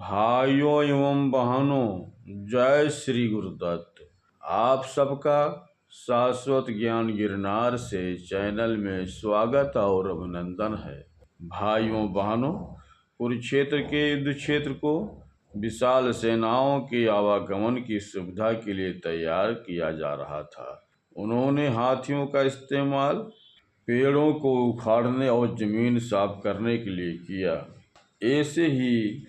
भाइयों एवं बहनों, जय श्री गुरुदत्त। आप सबका शाश्वत ज्ञान गिरनार से चैनल में स्वागत और अभिनंदन है। भाइयों बहनों, कुरुक्षेत्र के युद्ध क्षेत्र को विशाल सेनाओं के आवागमन की सुविधा के लिए तैयार किया जा रहा था। उन्होंने हाथियों का इस्तेमाल पेड़ों को उखाड़ने और जमीन साफ करने के लिए किया। ऐसे ही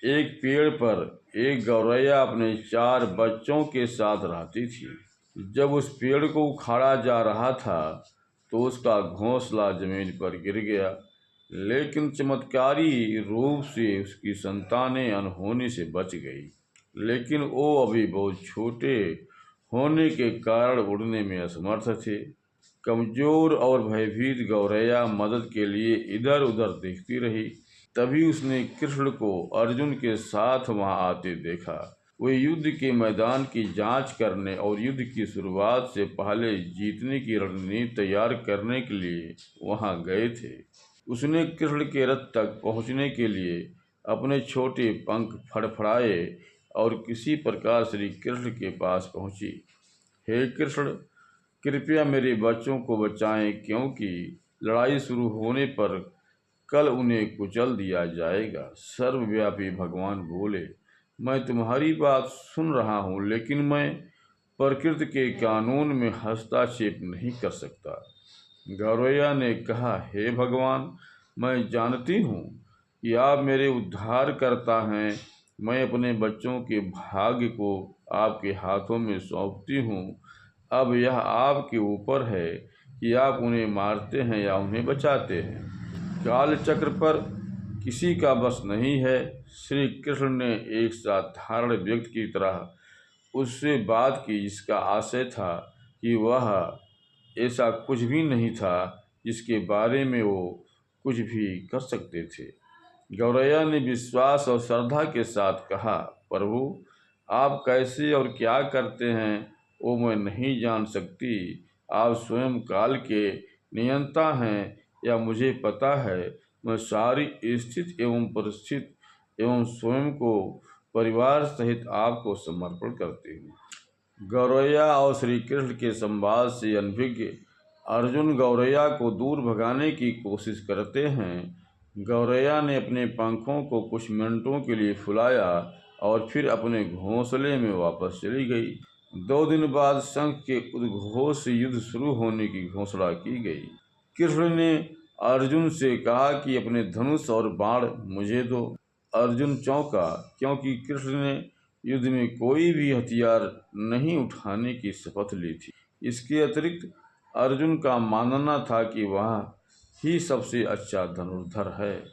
एक पेड़ पर एक गौरैया अपने 4 बच्चों के साथ रहती थी। जब उस पेड़ को उखाड़ा जा रहा था तो उसका घोंसला जमीन पर गिर गया, लेकिन चमत्कारी रूप से उसकी संतानें अनहोनी से बच गई। लेकिन वो अभी बहुत छोटे होने के कारण उड़ने में असमर्थ थे। कमजोर और भयभीत गौरैया मदद के लिए इधर उधर देखती रही। तभी उसने कृष्ण को अर्जुन के साथ वहां आते देखा। वे युद्ध के मैदान की जांच करने और युद्ध की शुरुआत से पहले जीतने की रणनीति तैयार करने के लिए वहां गए थे। उसने कृष्ण के रथ तक पहुंचने के लिए अपने छोटे पंख फड़फड़ाए और किसी प्रकार श्री कृष्ण के पास पहुंची। हे कृष्ण, कृपया मेरे बच्चों को बचाएं, क्योंकि लड़ाई शुरू होने पर कल उन्हें कुचल दिया जाएगा। सर्वव्यापी भगवान बोले, मैं तुम्हारी बात सुन रहा हूँ, लेकिन मैं प्रकृति के कानून में हस्तक्षेप नहीं कर सकता। गौरैया ने कहा, हे भगवान, मैं जानती हूँ कि आप मेरे उद्धार करता हैं। मैं अपने बच्चों के भाग्य को आपके हाथों में सौंपती हूँ। अब यह आपके ऊपर है कि आप उन्हें मारते हैं या उन्हें बचाते हैं। काल चक्र पर किसी का बस नहीं है। श्री कृष्ण ने एक साधारण व्यक्ति की तरह उससे बात की, जिसका आशय था कि वह ऐसा कुछ भी नहीं था जिसके बारे में वो कुछ भी कर सकते थे। गौरैया ने विश्वास और श्रद्धा के साथ कहा, प्रभु, आप कैसे और क्या करते हैं वो मैं नहीं जान सकती। आप स्वयं काल के नियंता हैं, या मुझे पता है। मैं सारी स्थिति एवं परिस्थिति एवं स्वयं को परिवार सहित आपको समर्पण करती हूँ। गौरैया और श्री कृष्ण के संवाद से अनभिज्ञ अर्जुन गौरैया को दूर भगाने की कोशिश करते हैं। गौरैया ने अपने पंखों को कुछ मिनटों के लिए फुलाया और फिर अपने घोंसले में वापस चली गई। 2 दिन बाद शंख के उद्घोष से युद्ध शुरू होने की घोषणा की गई। कृष्ण ने अर्जुन से कहा कि अपने धनुष और बाण मुझे दो। अर्जुन चौंका, क्योंकि कृष्ण ने युद्ध में कोई भी हथियार नहीं उठाने की शपथ ली थी। इसके अतिरिक्त अर्जुन का मानना था कि वह ही सबसे अच्छा धनुर्धर है।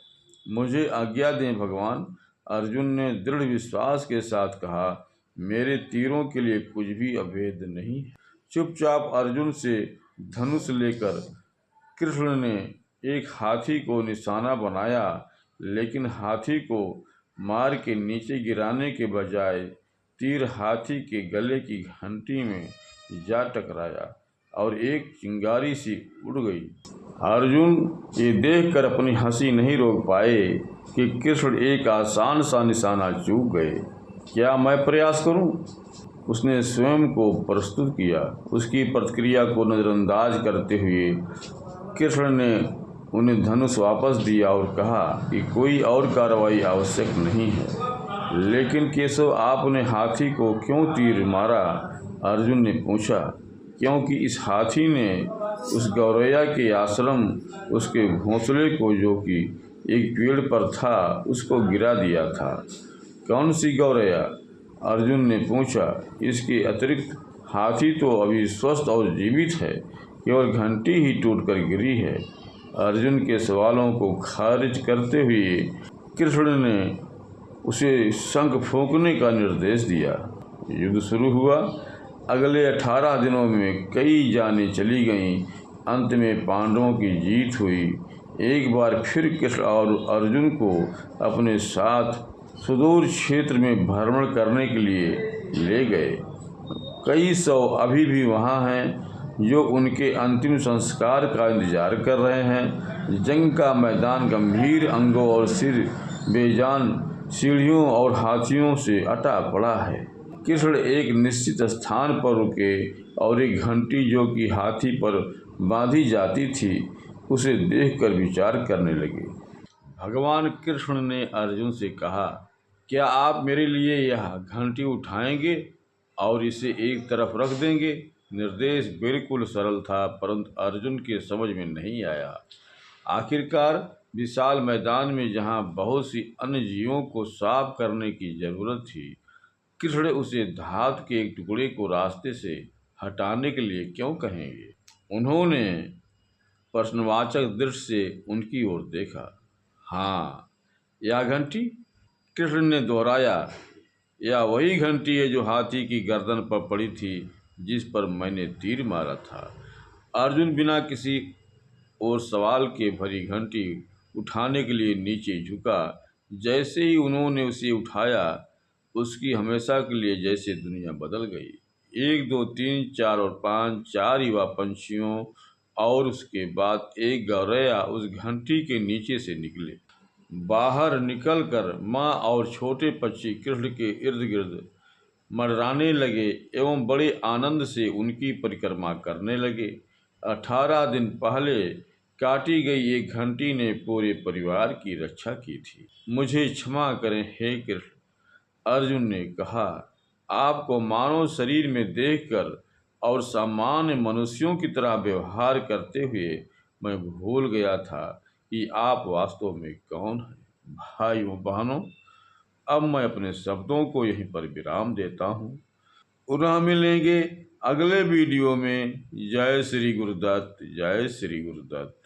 मुझे आज्ञा दें भगवान, अर्जुन ने दृढ़ विश्वास के साथ कहा। मेरे तीरों के लिए कुछ भी अभेद नहीं है। चुपचाप अर्जुन से धनुष लेकर कृष्ण ने एक हाथी को निशाना बनाया, लेकिन हाथी को मार के नीचे गिराने के बजाय तीर हाथी के गले की घंटी में जा टकराया और एक चिंगारी सी उड़ गई। अर्जुन ये देखकर अपनी हंसी नहीं रोक पाए कि कृष्ण एक आसान सा निशाना चूक गए। क्या मैं प्रयास करूं? उसने स्वयं को प्रस्तुत किया। उसकी प्रतिक्रिया को नज़रअंदाज करते हुए कृष्ण ने उन्हें धनुष वापस दिया और कहा कि कोई और कार्रवाई आवश्यक नहीं है। लेकिन केशव, आपने हाथी को क्यों तीर मारा? अर्जुन ने पूछा। क्योंकि इस हाथी ने उस गौरैया के आश्रम, उसके घोंसले को, जो कि एक पेड़ पर था, उसको गिरा दिया था। कौन सी गौरैया? अर्जुन ने पूछा। इसके अतिरिक्त हाथी तो अभी स्वस्थ और जीवित है, केवल घंटी ही टूटकर गिरी है। अर्जुन के सवालों को खारिज करते हुए कृष्ण ने उसे शंख फूंकने का निर्देश दिया। युद्ध शुरू हुआ। अगले 18 दिनों में कई जानें चली गईं। अंत में पांडवों की जीत हुई। एक बार फिर कृष्ण और अर्जुन को अपने साथ सुदूर क्षेत्र में भ्रमण करने के लिए ले गए। कई सौ अभी भी वहाँ हैं जो उनके अंतिम संस्कार का इंतजार कर रहे हैं। जंग का मैदान गंभीर अंगों और सिर बेजान सीढ़ियों और हाथियों से अटा पड़ा है। कृष्ण एक निश्चित स्थान पर रुके और एक घंटी जो कि हाथी पर बांधी जाती थी उसे देखकर विचार करने लगे। भगवान कृष्ण ने अर्जुन से कहा, क्या आप मेरे लिए यह घंटी उठाएंगे और इसे एक तरफ रख देंगे? निर्देश बिल्कुल सरल था, परंतु अर्जुन के समझ में नहीं आया। आखिरकार विशाल मैदान में जहाँ बहुत सी अन्य जीवों को साफ करने की जरूरत थी, कृष्ण उसे धातु के एक टुकड़े को रास्ते से हटाने के लिए क्यों कहेंगे? उन्होंने प्रश्नवाचक दृष्टि से उनकी ओर देखा। हाँ, यह घंटी, कृष्ण ने दोहराया, यह वही घंटी है जो हाथी की गर्दन पर पड़ी थी जिस पर मैंने तीर मारा था। अर्जुन बिना किसी और सवाल के भरी घंटी उठाने के लिए नीचे झुका। जैसे ही उन्होंने उसे उठाया, उसकी हमेशा के लिए जैसे दुनिया बदल गई। 1 2 3 4 और 5 4 युवा पंछियों और उसके बाद एक गौरैया उस घंटी के नीचे से निकले। बाहर निकलकर माँ और छोटे पक्षी कृष्ण के इर्द गिर्द मंडराने लगे एवं बड़े आनंद से उनकी परिक्रमा करने लगे। 18 दिन पहले काटी गई एक घंटी ने पूरे परिवार की रक्षा की थी। मुझे क्षमा करें हे कृष्ण, अर्जुन ने कहा। आपको मानव शरीर में देखकर और सामान्य मनुष्यों की तरह व्यवहार करते हुए मैं भूल गया था कि आप वास्तव में कौन हैं। भाइयों बहनों, अब मैं अपने शब्दों को यहीं पर विराम देता हूँ। पुनः मिलेंगे अगले वीडियो में। जय श्री गुरुदत्त, जय श्री गुरुदत्त।